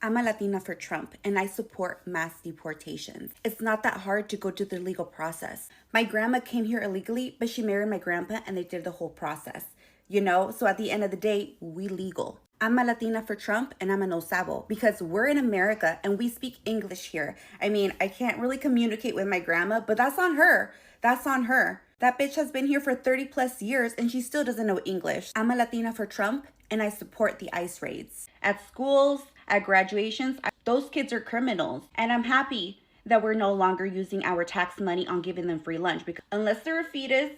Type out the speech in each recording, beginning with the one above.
I'm a Latina for Trump, and I support mass deportations. It's not that hard to go through the legal process. My grandma came here illegally, but she married my grandpa, and they did the whole process. So at the end of the day, we legal. I'm a Latina for Trump, and I'm a no sabo, because we're in America, and we speak English here. I mean, I can't really communicate with my grandma, but that's on her. That's on her. That bitch has been here for 30 plus years, and she still doesn't know English. I'm a Latina for Trump, and I support the ICE raids. At schools, at graduations, those kids are criminals. And I'm happy that we're no longer using our tax money on giving them free lunch, because unless they're a fetus,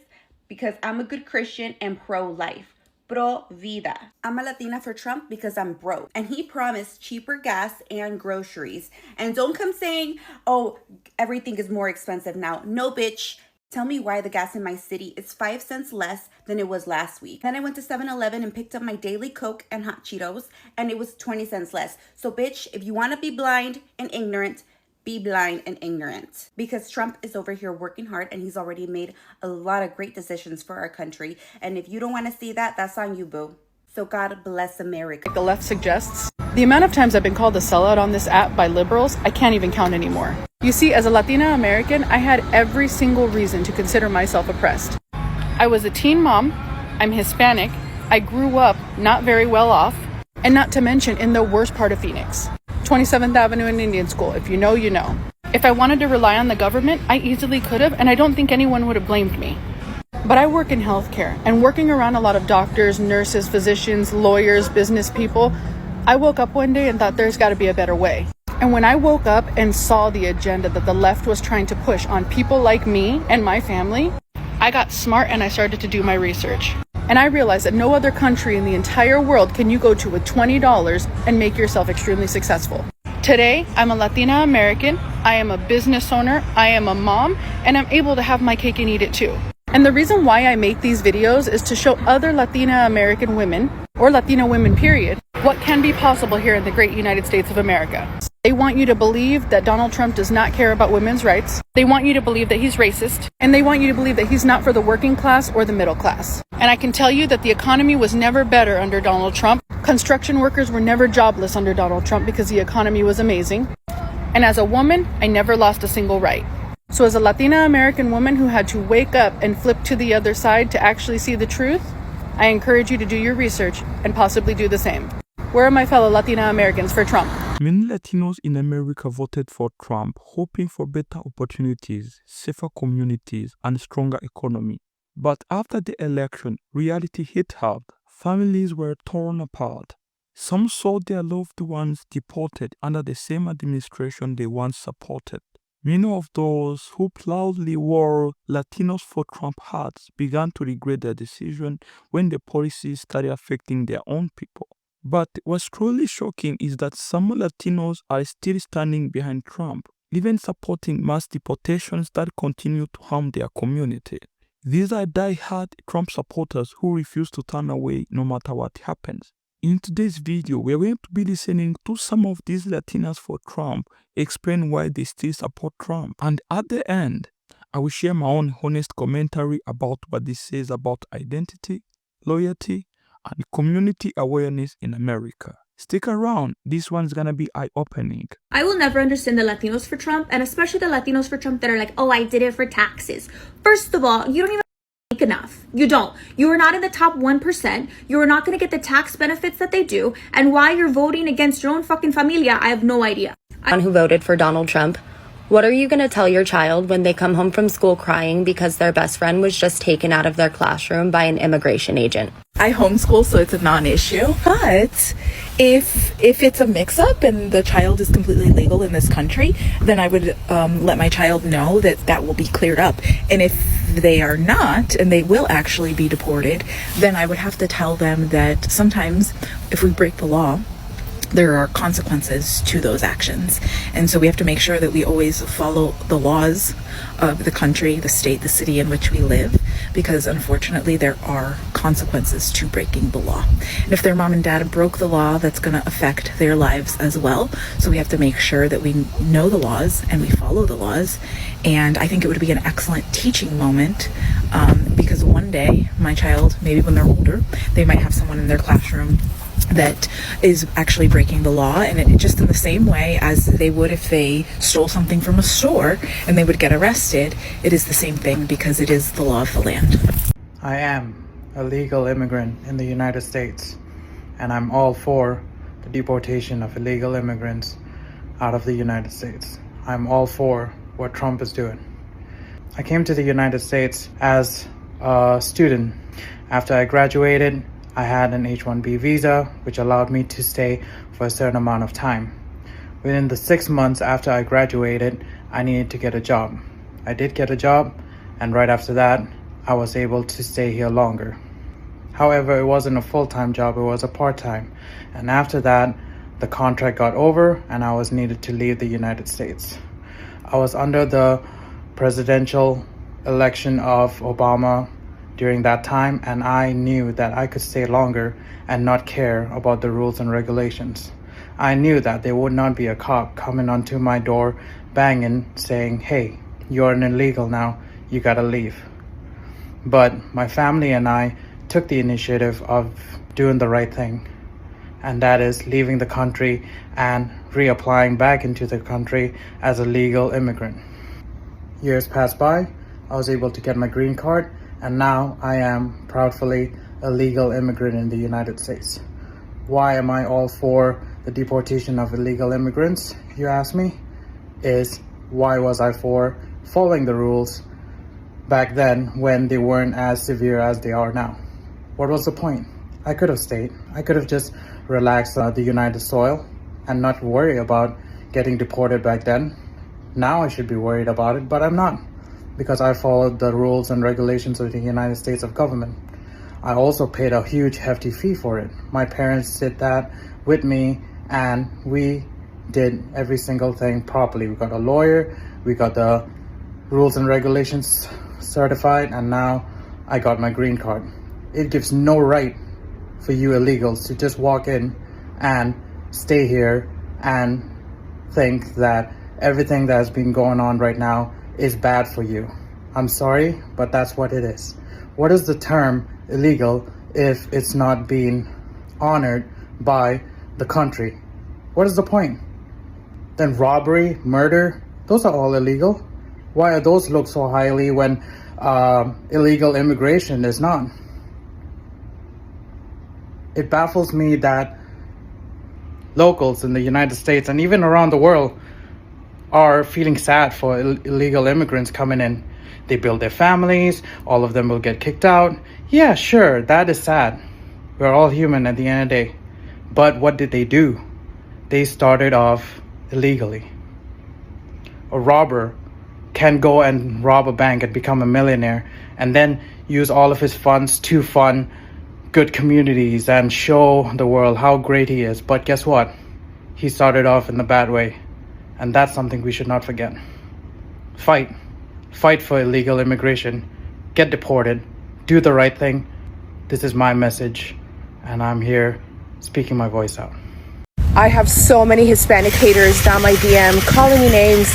because I'm a good Christian and pro-life. Pro vida. I'm a Latina for Trump because I'm broke. And he promised cheaper gas and groceries. And don't come saying, oh, everything is more expensive now. No, bitch. Tell me why the gas in my city is 5 cents less than it was last week. Then I went to 7-Eleven and picked up my daily Coke and hot Cheetos, and it was 20 cents less. So bitch, if you want to be blind and ignorant, be blind and ignorant. Because Trump is over here working hard, and he's already made a lot of great decisions for our country. And if you don't want to see that, that's on you, boo. So God bless America. Like the left suggests, the amount of times I've been called a sellout on this app by liberals, I can't even count anymore. You see, as a Latina American, I had every single reason to consider myself oppressed. I was a teen mom, I'm Hispanic, I grew up not very well off, and not to mention in the worst part of Phoenix. 27th Avenue and Indian School, if you know, you know. If I wanted to rely on the government, I easily could have, and I don't think anyone would have blamed me. But I work in healthcare, and working around a lot of doctors, nurses, physicians, lawyers, business people, I woke up one day and thought there's got to be a better way. And when I woke up and saw the agenda that the left was trying to push on people like me and my family, I got smart and I started to do my research. And I realized that no other country in the entire world can you go to with $20 and make yourself extremely successful. Today, I'm a Latina American, I am a business owner, I am a mom, and I'm able to have my cake and eat it too. And the reason why I make these videos is to show other Latina American women, or Latino women period, what can be possible here in the great United States of America. They want you to believe that Donald Trump does not care about women's rights. They want you to believe that he's racist. And they want you to believe that he's not for the working class or the middle class. And I can tell you that the economy was never better under Donald Trump. Construction workers were never jobless under Donald Trump because the economy was amazing. And as a woman, I never lost a single right. So as a Latina American woman who had to wake up and flip to the other side to actually see the truth, I encourage you to do your research and possibly do the same. Where are my fellow Latina Americans for Trump? Many Latinos in America voted for Trump, hoping for better opportunities, safer communities, and a stronger economy. But after the election, reality hit hard. Families were torn apart. Some saw their loved ones deported under the same administration they once supported. Many of those who proudly wore Latinos for Trump hats began to regret their decision when the policies started affecting their own people. But what's truly shocking is that some Latinos are still standing behind Trump, even supporting mass deportations that continue to harm their community. These are die-hard Trump supporters who refuse to turn away no matter what happens. In today's video, we're going to be listening to some of these Latinas for Trump explain why they still support Trump. And at the end, I will share my own honest commentary about what this says about identity, loyalty, and community awareness in America. Stick around, this one's gonna be eye-opening. I will never understand the Latinos for Trump, and especially the Latinos for Trump that are like, oh, I did it for taxes. First of all, you don't even make enough. You don't. You are not in the top 1%. You are not going to get the tax benefits that they do. And why you're voting against your own fucking familia, I have no idea. Who voted for Donald Trump? What are you going to tell your child when they come home from school crying because their best friend was just taken out of their classroom by an immigration agent? I homeschool, so it's a non-issue. But if it's a mix-up and the child is completely legal in this country, then I would let my child know that will be cleared up. And if they are not, and they will actually be deported, then I would have to tell them that sometimes if we break the law, there are consequences to those actions. And so we have to make sure that we always follow the laws of the country, the state, the city in which we live, because unfortunately there are consequences to breaking the law. And if their mom and dad broke the law, that's going to affect their lives as well. So we have to make sure that we know the laws and we follow the laws. And I think it would be an excellent teaching moment because one day my child, maybe when they're older, they might have someone in their classroom that is actually breaking the law, and just in the same way as they would if they stole something from a store and they would get arrested, it is the same thing because it is the law of the land. I am a legal immigrant in the United States, and I'm all for the deportation of illegal immigrants out of the United States. I'm all for what Trump is doing. I came to the United States as a student. After I graduated, I had an H-1B visa, which allowed me to stay for a certain amount of time. Within the 6 months after I graduated, I needed to get a job. I did get a job, and right after that, I was able to stay here longer. However, it wasn't a full-time job, it was a part-time. And after that, the contract got over and I was needed to leave the United States. I was under the presidential election of Obama during that time, and I knew that I could stay longer and not care about the rules and regulations. I knew that there would not be a cop coming onto my door banging saying, "Hey, you're an illegal now, you gotta leave." But my family and I took the initiative of doing the right thing, and that is leaving the country and reapplying back into the country as a legal immigrant. Years passed by, I was able to get my green card, and now I am proudly a legal immigrant in the United States. Why am I all for the deportation of illegal immigrants, you ask me? Is why was I for following the rules back then when they weren't as severe as they are now? What was the point? I could have stayed. I could have just relaxed the United soil and not worry about getting deported back then. Now I should be worried about it, but I'm not, because I followed the rules and regulations of the United States of government. I also paid a huge hefty fee for it. My parents did that with me, and we did every single thing properly. We got a lawyer, we got the rules and regulations certified, and now I got my green card. It gives no right for you illegals to just walk in and stay here and think that everything that's been going on right now is bad for you. I'm sorry, but that's what it is. What is the term illegal if it's not being honored by the country? What is the point? Then robbery, murder, those are all illegal. Why are those looked so highly when illegal immigration is not? It baffles me that locals in the United States and even around the world are feeling sad for illegal immigrants coming in. They build their families, all of them will get kicked out. Yeah, sure, that is sad. We're all human at the end of the day. But what did they do? They started off illegally. A robber can go and rob a bank and become a millionaire and then use all of his funds to fund good communities and show the world how great he is. But guess what? He started off in the bad way. And that's something we should not forget. Fight. Fight for illegal immigration. Get deported. Do the right thing. This is my message, and I'm here speaking my voice out. I have so many Hispanic haters down my DM calling me names,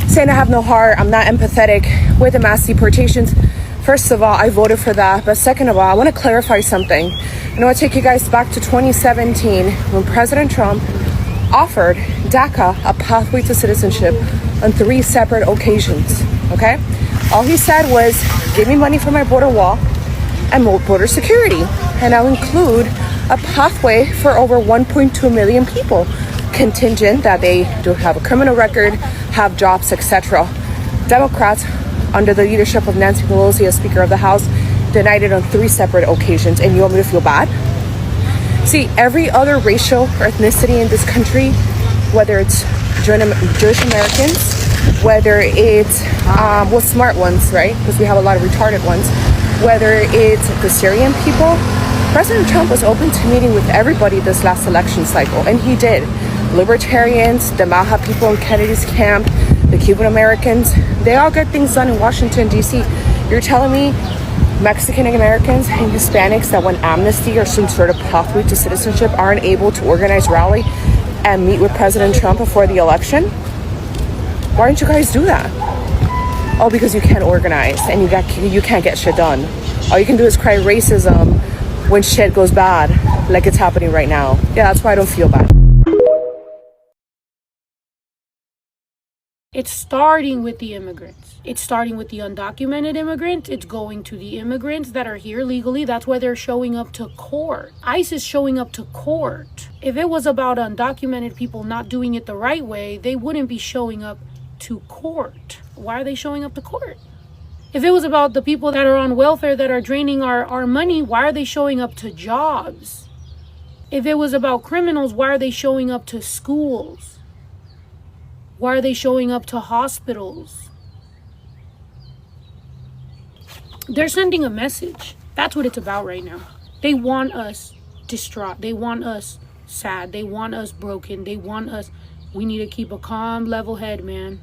saying I have no heart, I'm not empathetic with the mass deportations. First of all, I voted for that. But second of all, I want to clarify something. I want to take you guys back to 2017 when President Trump offered DACA a pathway to citizenship on 3 separate occasions, okay? All he said was, give me money for my border wall and border security, and I'll include a pathway for over 1.2 million people, contingent that they do have a criminal record, have jobs, etc. Democrats, under the leadership of Nancy Pelosi as Speaker of the House, denied it on 3 separate occasions, and you want me to feel bad? See, every other racial or ethnicity in this country, whether it's Jewish Americans, whether it's, smart ones, right? Because we have a lot of retarded ones. Whether it's the Syrian people, President Trump was open to meeting with everybody this last election cycle, and he did. Libertarians, the Maha people in Kennedy's camp, the Cuban Americans, they all get things done in Washington, D.C. You're telling me Mexican Americans and Hispanics that want amnesty or some sort of pathway to citizenship aren't able to organize rally and meet with President Trump before the election? Why don't you guys do that? Oh, because you can't organize and you can't get shit done. All you can do is cry racism, when shit goes bad, like it's happening right now. Yeah, that's why I don't feel bad. It's starting with the immigrants. It's starting with the undocumented immigrants. It's going to the immigrants that are here legally. That's why they're showing up to court. ICE is showing up to court. If it was about undocumented people not doing it the right way, they wouldn't be showing up to court. Why are they showing up to court? If it was about the people that are on welfare that are draining our money, why are they showing up to jobs? If it was about criminals, why are they showing up to schools? Why are they showing up to hospitals? They're sending a message. That's what it's about right now. They want us distraught. They want us sad. They want us broken. They want us... We need to keep a calm, level head, man.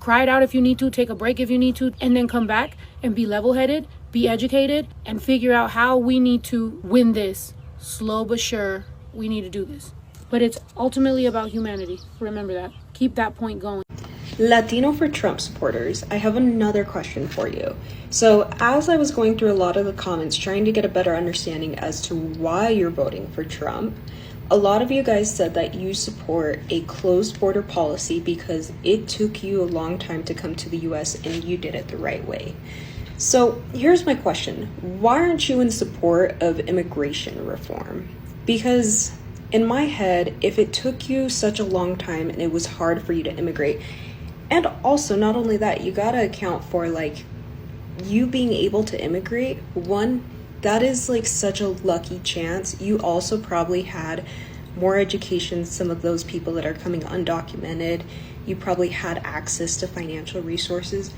Cry it out if you need to. Take a break if you need to. And then come back and be level-headed, be educated, and figure out how we need to win this. Slow but sure, we need to do this. But it's ultimately about humanity. Remember that. Keep that point going. Latino for Trump supporters, I have another question for you. So as I was going through a lot of the comments trying to get a better understanding as to why you're voting for Trump, a lot of you guys said that you support a closed border policy because it took you a long time to come to the US and you did it the right way. So here's my question. Why aren't you in support of immigration reform? Because in my head, if it took you such a long time and it was hard for you to immigrate, and also not only that, you gotta account for like you being able to immigrate. One, that is like such a lucky chance. You also probably had more education than some of those people that are coming undocumented. You probably had access to financial resources.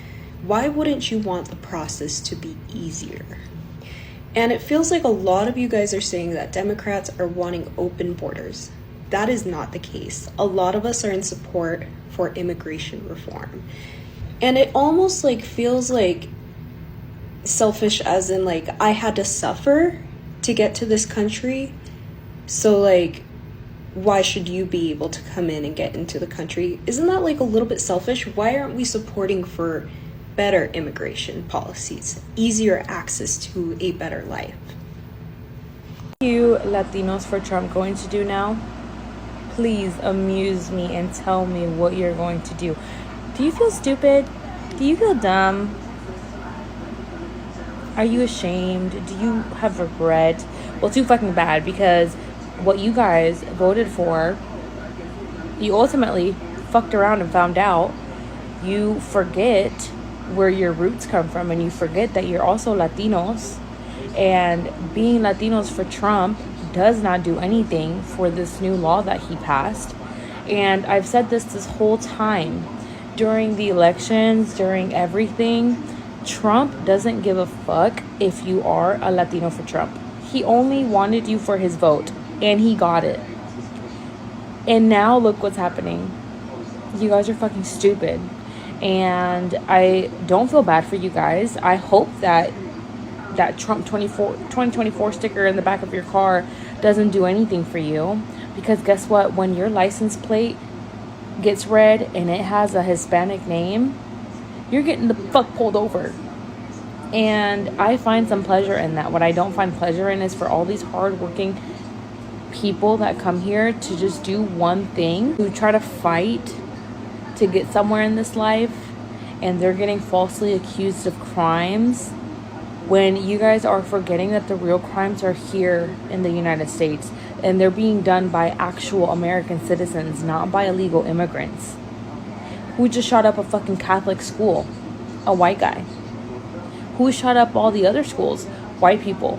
Why wouldn't you want the process to be easier? And it feels like a lot of you guys are saying that Democrats are wanting open borders. That is not the case. A lot of us are in support for immigration reform. And it almost like feels like selfish, as in like I had to suffer to get to this country. So like, why should you be able to come in and get into the country? Isn't that like a little bit selfish? Why aren't we supporting for better immigration policies, easier access to a better life? You Latinos for Trump going to do now? Please amuse me and tell me what you're going to do. Do you feel stupid? Do you feel dumb? Are you ashamed? Do you have regret? Well, too fucking bad, because what you guys voted for, you ultimately fucked around and found out. You forget where your roots come from, and you forget that you're also Latinos. And being Latinos for Trump does not do anything for this new law that he passed. And I've said this whole time, during the elections, during everything, Trump doesn't give a fuck if you are a Latino for Trump. He only wanted you for his vote, and he got it. And now look what's happening. You guys are fucking stupid. And I don't feel bad for you guys. I hope that Trump 2024 sticker in the back of your car doesn't do anything for you. Because guess what? When your license plate gets read and it has a Hispanic name, you're getting the fuck pulled over. And I find some pleasure in that. What I don't find pleasure in is for all these hardworking people that come here to just do one thing, who try to fight to get somewhere in this life, and they're getting falsely accused of crimes when you guys are forgetting that the real crimes are here in the United States, and they're being done by actual American citizens, not by illegal immigrants. Who just shot up a fucking Catholic school? A white guy. Who shot up all the other schools? White people.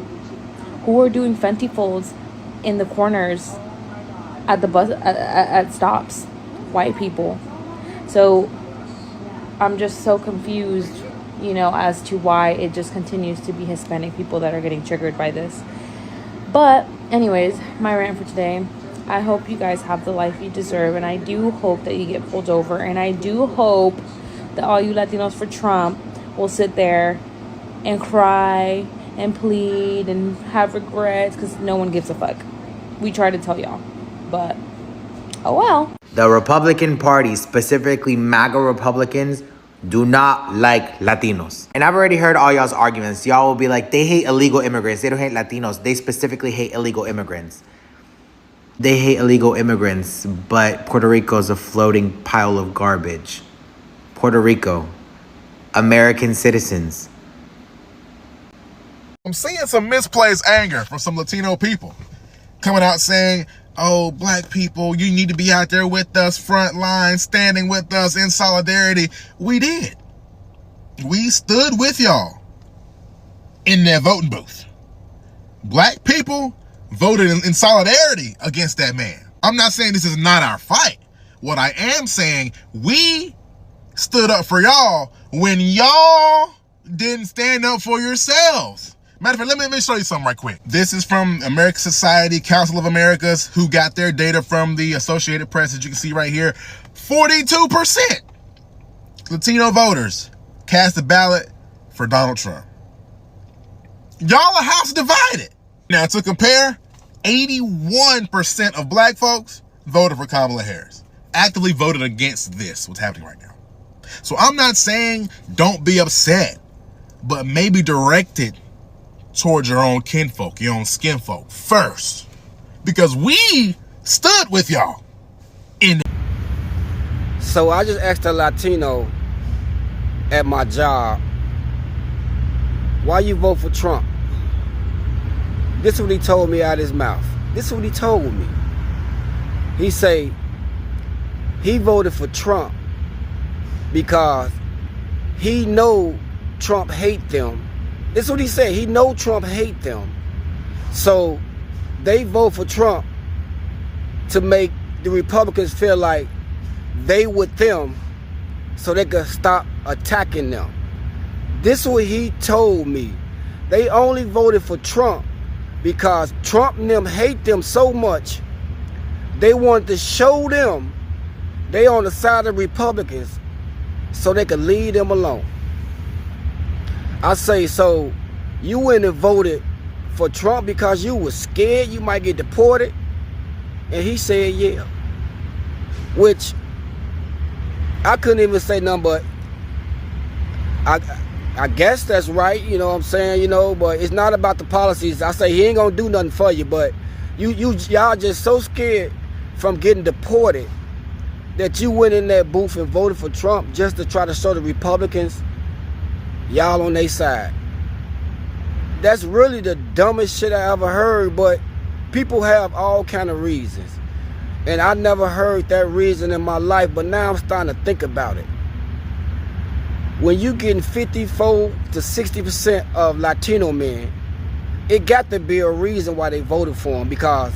Who are doing Fenty folds in the corners at the bus at stops? White people. So I'm just so confused, as to why it just continues to be Hispanic people that are getting triggered by this. But anyways, my rant for today. I hope you guys have the life you deserve, and I do hope that you get pulled over, and I do hope that all you Latinos for Trump will sit there and cry and plead and have regrets, because no one gives a fuck. We try to tell y'all, but oh well. The Republican Party, specifically MAGA Republicans, do not like Latinos. And I've already heard all y'all's arguments. Y'all will be like, they hate illegal immigrants. They don't hate Latinos. They specifically hate illegal immigrants. They hate illegal immigrants, but Puerto Rico is a floating pile of garbage. Puerto Rico, American citizens. I'm seeing some misplaced anger from some Latino people coming out saying, oh, black people, you need to be out there with us, front line, standing with us in solidarity. We did. We stood with y'all in their voting booth. Black people voted in solidarity against that man. I'm not saying this is not our fight. What I am saying, we stood up for y'all when y'all didn't stand up for yourselves. Matter of fact, let me show you something right quick. This is from American Society, Council of Americas, who got their data from the Associated Press, as you can see right here. 42% Latino voters cast a ballot for Donald Trump. Y'all are house divided. Now, to compare, 81% of black folks voted for Kamala Harris. Actively voted against this, what's happening right now. So I'm not saying don't be upset, but maybe direct it towards your own kinfolk, your own skinfolk first. Because we stood with y'all. So I just asked a Latino at my job, why you vote for Trump? This is what he told me out of his mouth. This is what he told me. He say he voted for Trump because he know Trump hate them. This is what he said. He know Trump hate them. So they vote for Trump to make the Republicans feel like they with them so they could stop attacking them. This is what he told me. They only voted for Trump because Trump and them hate them so much, they wanted to show them they on the side of Republicans so they could leave them alone. I say, so you went and voted for Trump because you was scared you might get deported? And he said, yeah. Which I couldn't even say nothing but I guess that's right, you know what I'm saying, you know, but it's not about the policies. I say he ain't gonna do nothing for you, but y'all just so scared from getting deported that you went in that booth and voted for Trump just to try to show the Republicans y'all on their side. That's really the dumbest shit I ever heard, but people have all kind of reasons. And I never heard that reason in my life, but now I'm starting to think about it. When you getting 54 to 60% of Latino men, it got to be a reason why they voted for him, because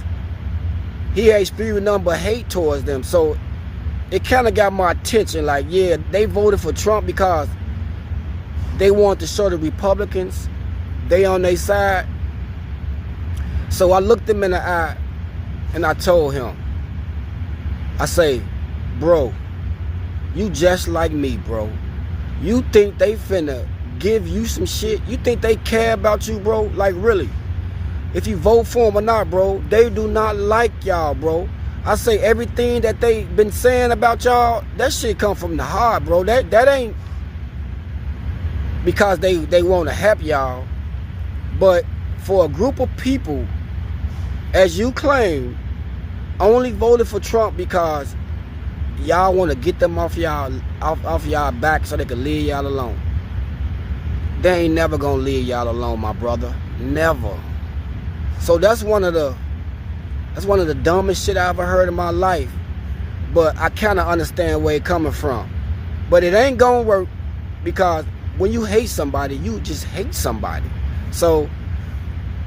he had experienced nothing but hate towards them. So it kind of got my attention, like, yeah, they voted for Trump because they wanted to show the Republicans they on their side. So I looked him in the eye and I told him, I say, bro, you just like me, bro. You think they finna give you some shit? You think they care about you, bro? Like, really? If you vote for them or not, bro, they do not like y'all, bro. I say everything that they been saying about y'all, that shit come from the heart, bro. That ain't because they want to help y'all. But for a group of people, as you claim, only voted for Trump because y'all want to get them off y'all back so they can leave y'all alone. They ain't never gonna leave y'all alone, my brother. Never. So that's one of the dumbest shit I ever heard in my life. But I kind of understand where it coming from. But it ain't gonna work, because when you hate somebody, you just hate somebody. So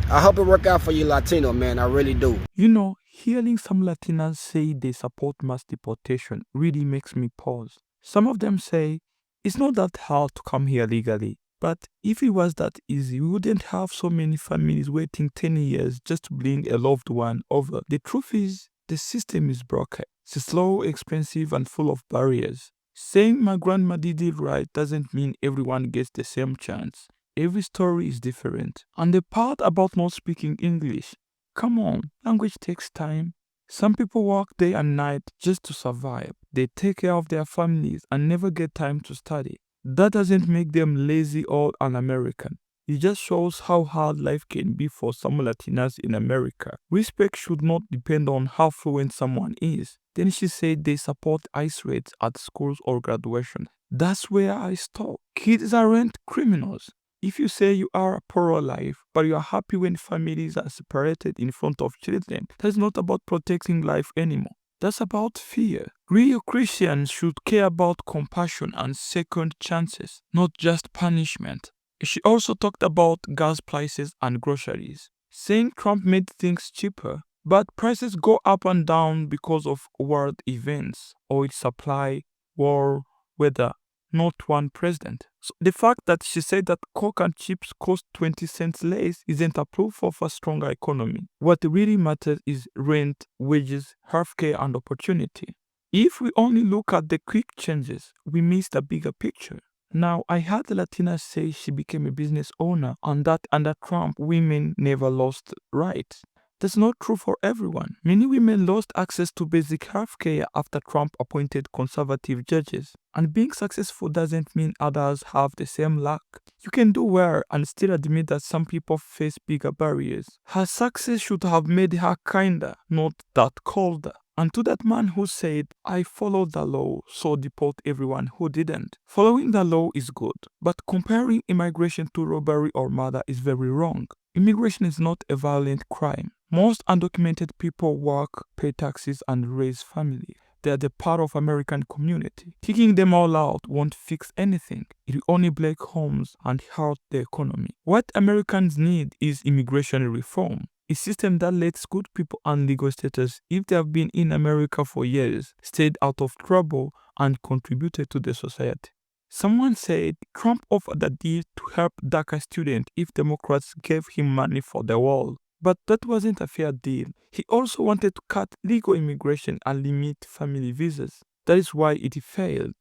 I hope it work out for you Latino, man. I really do. You know, hearing some Latinas say they support mass deportation really makes me pause. Some of them say, it's not that hard to come here legally, but if it was that easy, we wouldn't have so many families waiting 10 years just to bring a loved one over. The truth is, the system is broken. It's slow, expensive, and full of barriers. Saying my grandma did it right doesn't mean everyone gets the same chance. Every story is different. And the part about not speaking English, come on, language takes time. Some people work day and night just to survive. They take care of their families and never get time to study. That doesn't make them lazy or un-American. It just shows how hard life can be for some Latinas in America. Respect should not depend on how fluent someone is. Then she said they support ICE raids at schools or graduation. That's where I stop. Kids aren't criminals. If you say you are pro-life, but you are happy when families are separated in front of children, that's not about protecting life anymore. That's about fear. Real Christians should care about compassion and second chances, not just punishment. She also talked about gas prices and groceries, saying Trump made things cheaper, but prices go up and down because of world events, oil supply, war, weather, not one president. So the fact that she said that Coke and chips cost 20 cents less isn't a proof of a stronger economy. What really matters is rent, wages, healthcare, and opportunity. If we only look at the quick changes, we miss the bigger picture. Now, I heard Latina say she became a business owner and that under Trump, women never lost rights. That's not true for everyone. Many women lost access to basic health care after Trump appointed conservative judges. And being successful doesn't mean others have the same luck. You can do well and still admit that some people face bigger barriers. Her success should have made her kinder, not that colder. And to that man who said, I followed the law, so deport everyone who didn't. Following the law is good, but comparing immigration to robbery or murder is very wrong. Immigration is not a violent crime. Most undocumented people work, pay taxes, and raise families. They are the part of American community. Kicking them all out won't fix anything. It will only break homes and hurt the economy. What Americans need is immigration reform. A system that lets good people and legal status, if they have been in America for years, stayed out of trouble and contributed to the society. Someone said Trump offered a deal to help DACA students if Democrats gave him money for the wall. But that wasn't a fair deal. He also wanted to cut legal immigration and limit family visas. That is why it failed.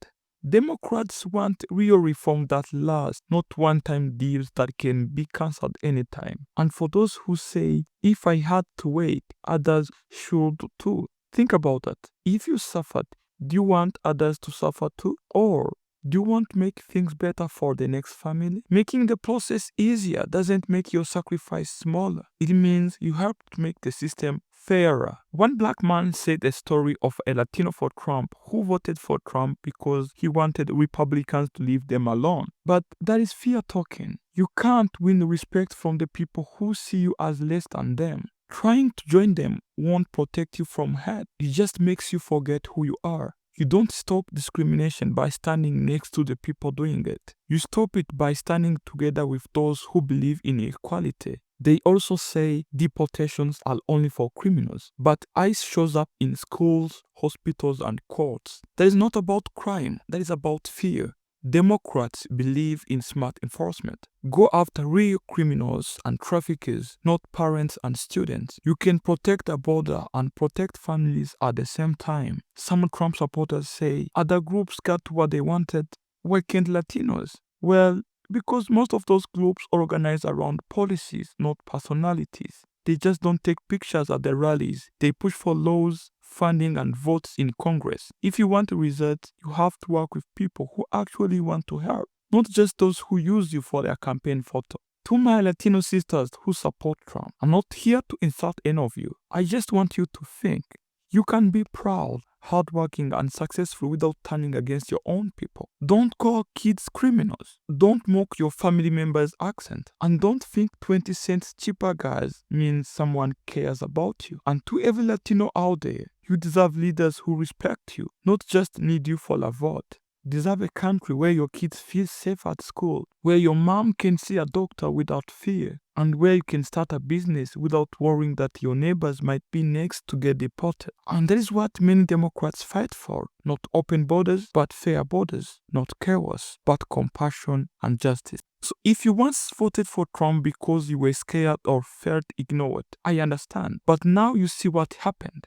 Democrats want real reform that lasts, not one-time deals that can be cancelled anytime. And for those who say, if I had to wait, others should too. Think about that. If you suffered, do you want others to suffer too? Or do you want to make things better for the next family? Making the process easier doesn't make your sacrifice smaller. It means you help to make the system fairer. One black man said a story of a Latino for Trump who voted for Trump because he wanted Republicans to leave them alone. But that is fear talking. You can't win respect from the people who see you as less than them. Trying to join them won't protect you from hate. It just makes you forget who you are. You don't stop discrimination by standing next to the people doing it. You stop it by standing together with those who believe in equality. They also say deportations are only for criminals, but ICE shows up in schools, hospitals, and courts. That is not about crime, that is about fear. Democrats believe in smart enforcement. Go after real criminals and traffickers, not parents and students. You can protect a border and protect families at the same time. Some Trump supporters say other groups got what they wanted. Why can't Latinos? Well, because most of those groups organize around policies, not personalities. They just don't take pictures at the rallies. They push for laws, funding, and votes in Congress. If you want results, you have to work with people who actually want to help, not just those who use you for their campaign photo. To my Latino sisters who support Trump, I'm not here to insult any of you. I just want you to think. You can be proud, hardworking, and successful without turning against your own people. Don't call kids criminals. Don't mock your family member's accent. And don't think 20 cents cheaper gas means someone cares about you. And to every Latino out there, you deserve leaders who respect you, not just need you for a vote. Deserve a country where your kids feel safe at school, where your mom can see a doctor without fear, and where you can start a business without worrying that your neighbors might be next to get deported. And that is what many Democrats fight for. Not open borders, but fair borders. Not chaos, but compassion and justice. So if you once voted for Trump because you were scared or felt ignored, I understand. But now you see what happened.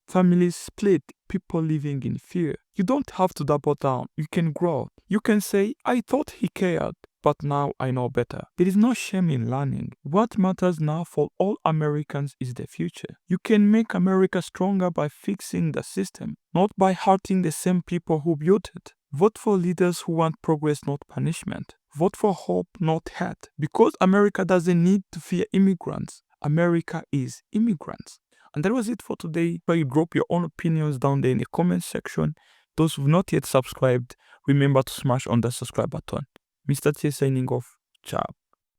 Families split, people living in fear. You don't have to double down. You can grow. You can say, I thought he cared, but now I know better. There is no shame in learning. What matters now for all Americans is the future. You can make America stronger by fixing the system, not by hurting the same people who built it. Vote for leaders who want progress, not punishment. Vote for hope, not hate. Because America doesn't need to fear immigrants. America is immigrants. And that was it for today. But you drop your own opinions down there in the comment section. Those who've not yet subscribed, remember to smash on the subscribe button. Mr. T signing off. Ciao.